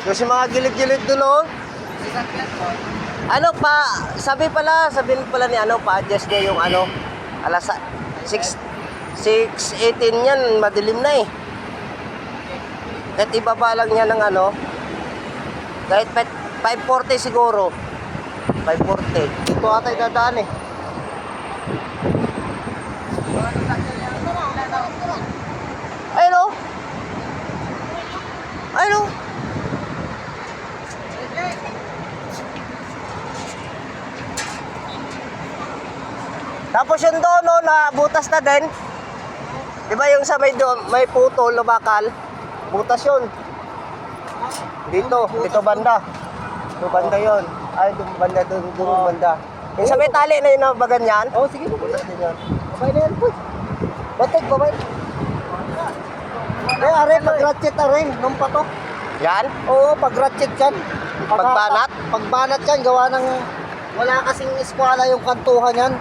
Yung sa mga gilid-gilid doon, oh. Ano pa, sabihin pala ni ano, pa-adjust niya yung ano, alas 6:18 yan, madilim na eh. Kahit ibaba lang niya ng ano, kahit 5:40 siguro. 5:40. Dito ata dadaan eh. Ayun oh. Ayun oh. Tapos yun doon, no, na butas na din. Di ba yung sa may putol o bakal? Butas yun. Dito banda. Dito banda yun. Ay, doon banda, doon banda. Yung sa may tali na yun na ba ganyan? Oo, sige. Butas din yun. Babay na yan, boy. Batig, babay. Eh, are, pag-ratchet, are, nung pato. Yan? Oo, pag-ratchet yan. Pagbanat? Pagbanat yan, gawa ng wala kasing eskwala yung kantuhan yan.